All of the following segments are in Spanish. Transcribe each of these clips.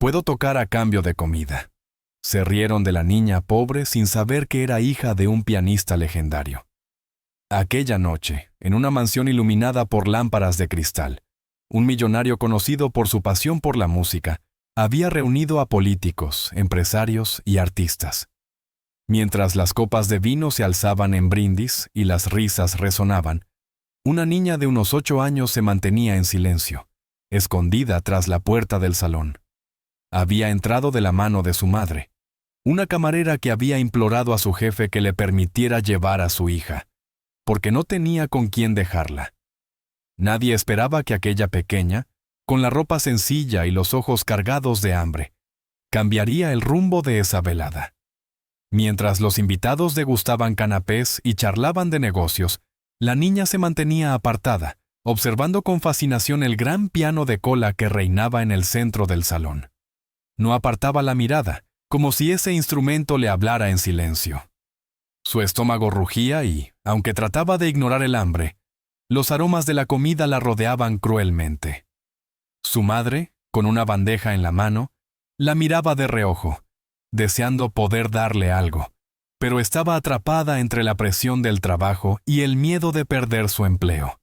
Puedo tocar a cambio de comida. Se rieron de la niña pobre sin saber que era hija de un pianista legendario. Aquella noche, en una mansión iluminada por lámparas de cristal, un millonario conocido por su pasión por la música había reunido a políticos, empresarios y artistas. Mientras las copas de vino se alzaban en brindis y las risas resonaban, una niña de unos 8 años se mantenía en silencio, escondida tras la puerta del salón. Había entrado de la mano de su madre, una camarera que había implorado a su jefe que le permitiera llevar a su hija, porque no tenía con quién dejarla. Nadie esperaba que aquella pequeña, con la ropa sencilla y los ojos cargados de hambre, cambiaría el rumbo de esa velada. Mientras los invitados degustaban canapés y charlaban de negocios, la niña se mantenía apartada, observando con fascinación el gran piano de cola que reinaba en el centro del salón. No apartaba la mirada, como si ese instrumento le hablara en silencio. Su estómago rugía y, aunque trataba de ignorar el hambre, los aromas de la comida la rodeaban cruelmente. Su madre, con una bandeja en la mano, la miraba de reojo, deseando poder darle algo, pero estaba atrapada entre la presión del trabajo y el miedo de perder su empleo.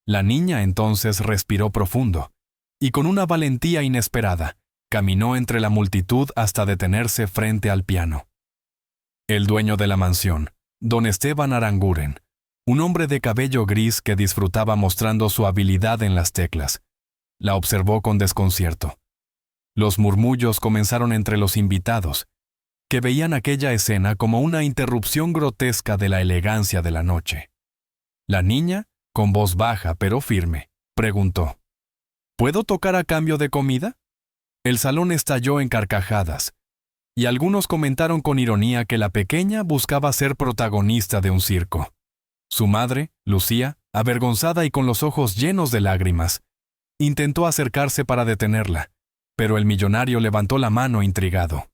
La niña entonces respiró profundo, y con una valentía inesperada, caminó entre la multitud hasta detenerse frente al piano. El dueño de la mansión, don Esteban Aranguren, un hombre de cabello gris que disfrutaba mostrando su habilidad en las teclas, la observó con desconcierto. Los murmullos comenzaron entre los invitados, que veían aquella escena como una interrupción grotesca de la elegancia de la noche. La niña, con voz baja pero firme, preguntó: ¿Puedo tocar a cambio de comida? El salón estalló en carcajadas, y algunos comentaron con ironía que la pequeña buscaba ser protagonista de un circo. Su madre, Lucía, avergonzada y con los ojos llenos de lágrimas, intentó acercarse para detenerla, pero el millonario levantó la mano intrigado.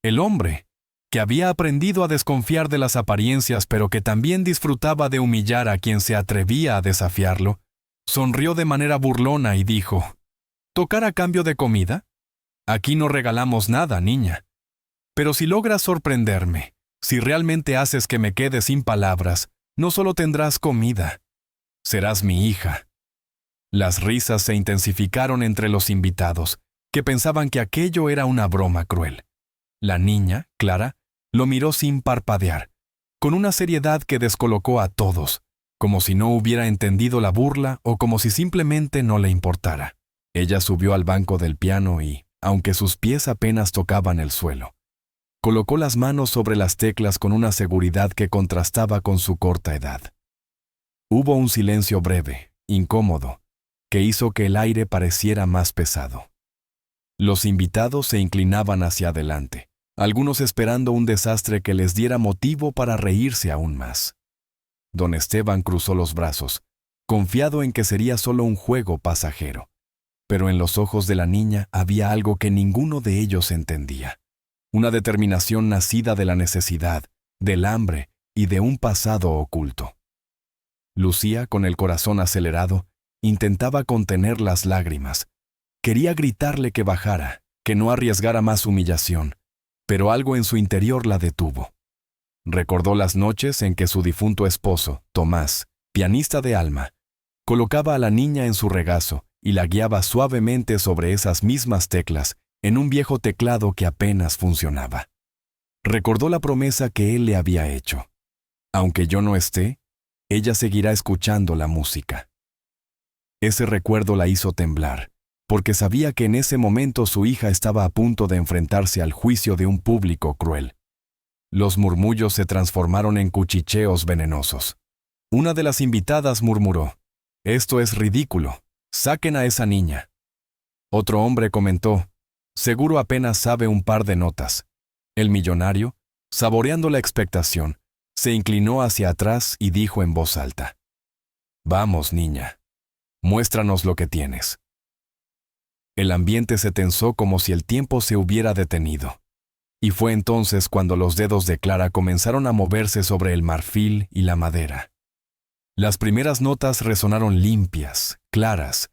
El hombre, que había aprendido a desconfiar de las apariencias pero que también disfrutaba de humillar a quien se atrevía a desafiarlo, sonrió de manera burlona y dijo: ¿Tocar a cambio de comida? Aquí no regalamos nada, niña. Pero si logras sorprenderme, si realmente haces que me quede sin palabras, no solo tendrás comida, serás mi hija. Las risas se intensificaron entre los invitados, que pensaban que aquello era una broma cruel. La niña, Clara, lo miró sin parpadear, con una seriedad que descolocó a todos, como si no hubiera entendido la burla o como si simplemente no le importara. Ella subió al banco del piano y, aunque sus pies apenas tocaban el suelo, colocó las manos sobre las teclas con una seguridad que contrastaba con su corta edad. Hubo un silencio breve, incómodo, que hizo que el aire pareciera más pesado. Los invitados se inclinaban hacia adelante, algunos esperando un desastre que les diera motivo para reírse aún más. Don Esteban cruzó los brazos, confiado en que sería solo un juego pasajero, pero en los ojos de la niña había algo que ninguno de ellos entendía. Una determinación nacida de la necesidad, del hambre y de un pasado oculto. Lucía, con el corazón acelerado, intentaba contener las lágrimas. Quería gritarle que bajara, que no arriesgara más humillación, pero algo en su interior la detuvo. Recordó las noches en que su difunto esposo, Tomás, pianista de alma, colocaba a la niña en su regazo y la guiaba suavemente sobre esas mismas teclas en un viejo teclado que apenas funcionaba. Recordó la promesa que él le había hecho. Aunque yo no esté, ella seguirá escuchando la música. Ese recuerdo la hizo temblar, porque sabía que en ese momento su hija estaba a punto de enfrentarse al juicio de un público cruel. Los murmullos se transformaron en cuchicheos venenosos. Una de las invitadas murmuró: «Esto es ridículo, saquen a esa niña». Otro hombre comentó: «Seguro apenas sabe un par de notas». El millonario, saboreando la expectación, se inclinó hacia atrás y dijo en voz alta: «Vamos, niña, muéstranos lo que tienes». El ambiente se tensó como si el tiempo se hubiera detenido. Y fue entonces cuando los dedos de Clara comenzaron a moverse sobre el marfil y la madera. Las primeras notas resonaron limpias, claras,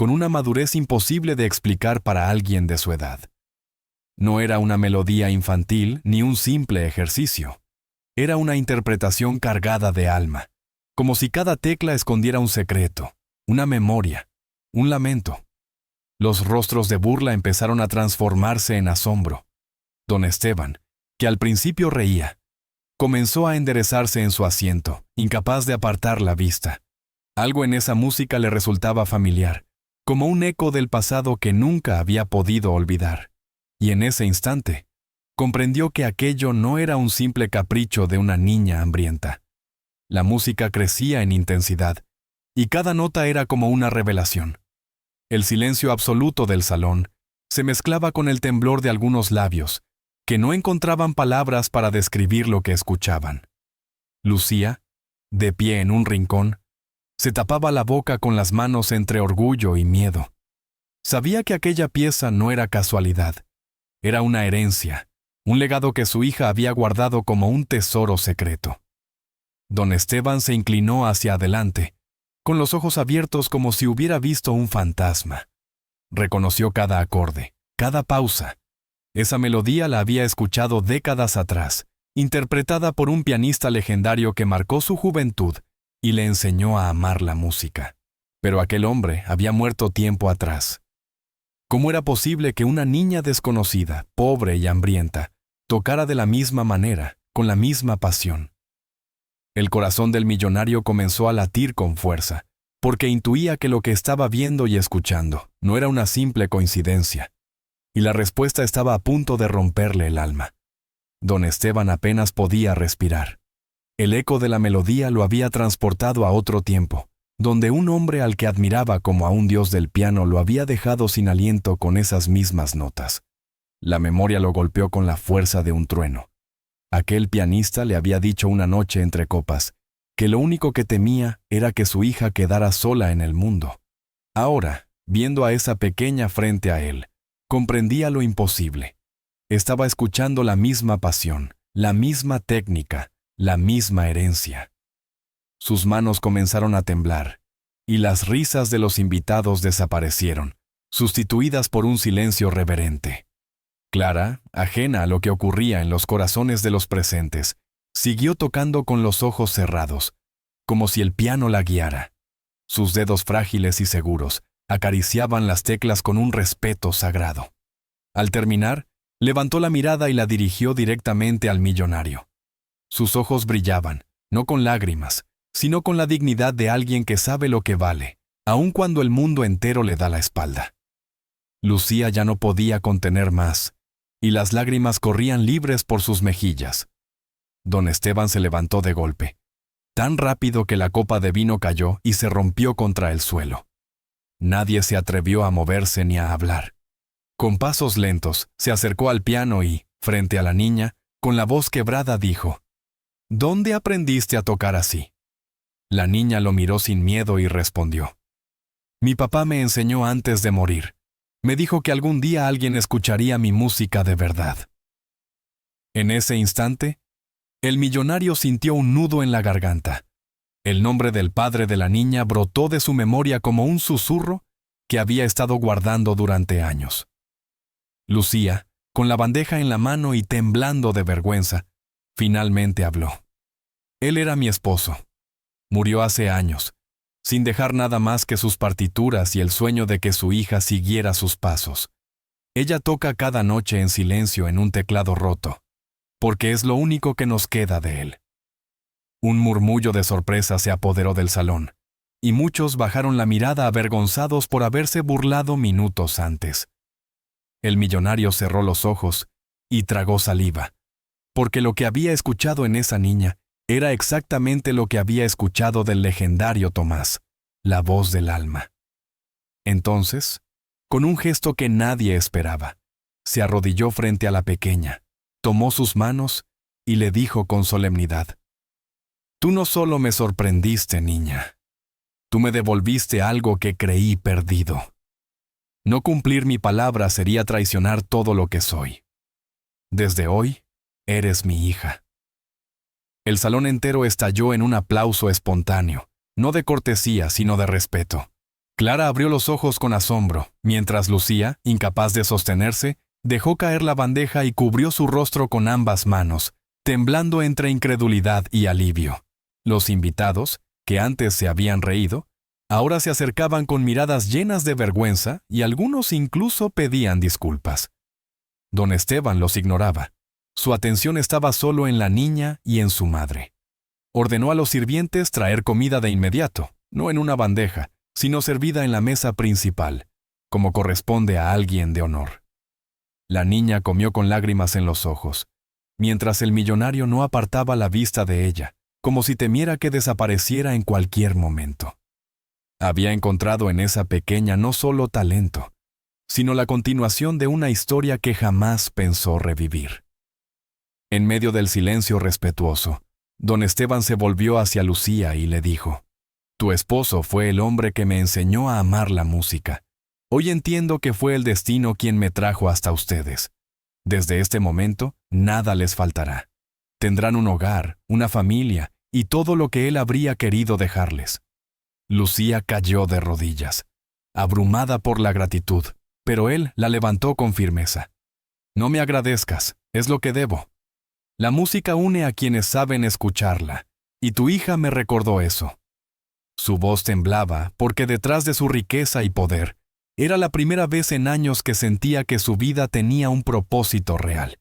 con una madurez imposible de explicar para alguien de su edad. No era una melodía infantil ni un simple ejercicio. Era una interpretación cargada de alma, como si cada tecla escondiera un secreto, una memoria, un lamento. Los rostros de burla empezaron a transformarse en asombro. Don Esteban, que al principio reía, comenzó a enderezarse en su asiento, incapaz de apartar la vista. Algo en esa música le resultaba familiar, como un eco del pasado que nunca había podido olvidar. Y en ese instante, comprendió que aquello no era un simple capricho de una niña hambrienta. La música crecía en intensidad, y cada nota era como una revelación. El silencio absoluto del salón se mezclaba con el temblor de algunos labios, que no encontraban palabras para describir lo que escuchaban. Lucía, de pie en un rincón, se tapaba la boca con las manos entre orgullo y miedo. Sabía que aquella pieza no era casualidad, era una herencia, un legado que su hija había guardado como un tesoro secreto. Don Esteban se inclinó hacia adelante, con los ojos abiertos como si hubiera visto un fantasma. Reconoció cada acorde, cada pausa. Esa melodía la había escuchado décadas atrás, interpretada por un pianista legendario que marcó su juventud y le enseñó a amar la música. Pero aquel hombre había muerto tiempo atrás. ¿Cómo era posible que una niña desconocida, pobre y hambrienta, tocara de la misma manera, con la misma pasión? El corazón del millonario comenzó a latir con fuerza, porque intuía que lo que estaba viendo y escuchando no era una simple coincidencia, y la respuesta estaba a punto de romperle el alma. Don Esteban apenas podía respirar. El eco de la melodía lo había transportado a otro tiempo, donde un hombre al que admiraba como a un dios del piano lo había dejado sin aliento con esas mismas notas. La memoria lo golpeó con la fuerza de un trueno. Aquel pianista le había dicho una noche entre copas que lo único que temía era que su hija quedara sola en el mundo. Ahora, viendo a esa pequeña frente a él, comprendía lo imposible. Estaba escuchando la misma pasión, la misma técnica, la misma herencia. Sus manos comenzaron a temblar, y las risas de los invitados desaparecieron, sustituidas por un silencio reverente. Clara, ajena a lo que ocurría en los corazones de los presentes, siguió tocando con los ojos cerrados, como si el piano la guiara. Sus dedos frágiles y seguros acariciaban las teclas con un respeto sagrado. Al terminar, levantó la mirada y la dirigió directamente al millonario. Sus ojos brillaban, no con lágrimas, sino con la dignidad de alguien que sabe lo que vale, aun cuando el mundo entero le da la espalda. Lucía ya no podía contener más, y las lágrimas corrían libres por sus mejillas. Don Esteban se levantó de golpe, tan rápido que la copa de vino cayó y se rompió contra el suelo. Nadie se atrevió a moverse ni a hablar. Con pasos lentos, se acercó al piano y, frente a la niña, con la voz quebrada dijo: «¿Dónde aprendiste a tocar así?». La niña lo miró sin miedo y respondió: «Mi papá me enseñó antes de morir. Me dijo que algún día alguien escucharía mi música de verdad». En ese instante, el millonario sintió un nudo en la garganta. El nombre del padre de la niña brotó de su memoria como un susurro que había estado guardando durante años. Lucía, con la bandeja en la mano y temblando de vergüenza, finalmente habló. «Él era mi esposo. Murió hace años, sin dejar nada más que sus partituras y el sueño de que su hija siguiera sus pasos. Ella toca cada noche en silencio en un teclado roto, porque es lo único que nos queda de él». Un murmullo de sorpresa se apoderó del salón, y muchos bajaron la mirada avergonzados por haberse burlado minutos antes. El millonario cerró los ojos y tragó saliva, porque lo que había escuchado en esa niña era exactamente lo que había escuchado del legendario Tomás, la voz del alma. Entonces, con un gesto que nadie esperaba, se arrodilló frente a la pequeña, tomó sus manos y le dijo con solemnidad: «Tú no solo me sorprendiste, niña, tú me devolviste algo que creí perdido. No cumplir mi palabra sería traicionar todo lo que soy. Desde hoy, eres mi hija». El salón entero estalló en un aplauso espontáneo, no de cortesía, sino de respeto. Clara abrió los ojos con asombro, mientras Lucía, incapaz de sostenerse, Dejó caer la bandeja y cubrió su rostro con ambas manos, temblando entre incredulidad y alivio. Los invitados, que antes se habían reído, ahora se acercaban con miradas llenas de vergüenza y algunos incluso pedían disculpas. Don Esteban los ignoraba. Su atención estaba solo en la niña y en su madre. Ordenó a los sirvientes traer comida de inmediato, no en una bandeja, sino servida en la mesa principal, como corresponde a alguien de honor. La niña comió con lágrimas en los ojos, mientras el millonario no apartaba la vista de ella, como si temiera que desapareciera en cualquier momento. Había encontrado en esa pequeña no solo talento, sino la continuación de una historia que jamás pensó revivir. En medio del silencio respetuoso, don Esteban se volvió hacia Lucía y le dijo: «Tu esposo fue el hombre que me enseñó a amar la música. Hoy entiendo que fue el destino quien me trajo hasta ustedes. Desde este momento, nada les faltará. Tendrán un hogar, una familia y todo lo que él habría querido dejarles». Lucía cayó de rodillas, abrumada por la gratitud, pero él la levantó con firmeza. «No me agradezcas, es lo que debo. La música une a quienes saben escucharla, y tu hija me recordó eso». Su voz temblaba porque detrás de su riqueza y poder, era la primera vez en años que sentía que su vida tenía un propósito real.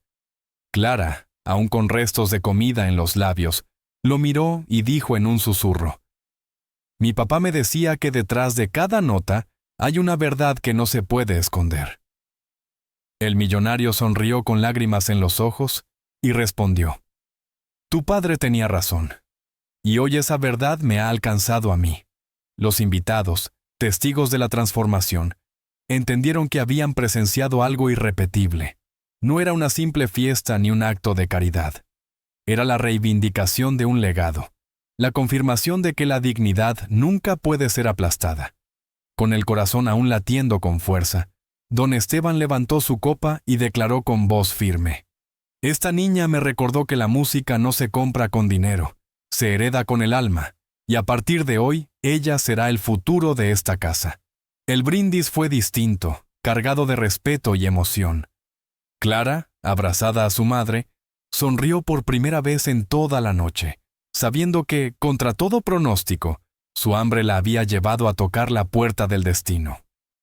Clara, aún con restos de comida en los labios, lo miró y dijo en un susurro: «Mi papá me decía que detrás de cada nota hay una verdad que no se puede esconder». El millonario sonrió con lágrimas en los ojos y respondió: «Tu padre tenía razón, y hoy esa verdad me ha alcanzado a mí». Los invitados, testigos de la transformación, entendieron que habían presenciado algo irrepetible. No era una simple fiesta ni un acto de caridad. Era la reivindicación de un legado, la confirmación de que la dignidad nunca puede ser aplastada. Con el corazón aún latiendo con fuerza, don Esteban levantó su copa y declaró con voz firme: «Esta niña me recordó que la música no se compra con dinero, se hereda con el alma, y a partir de hoy, ella será el futuro de esta casa». El brindis fue distinto, cargado de respeto y emoción. Clara, abrazada a su madre, sonrió por primera vez en toda la noche, sabiendo que, contra todo pronóstico, su hambre la había llevado a tocar la puerta del destino.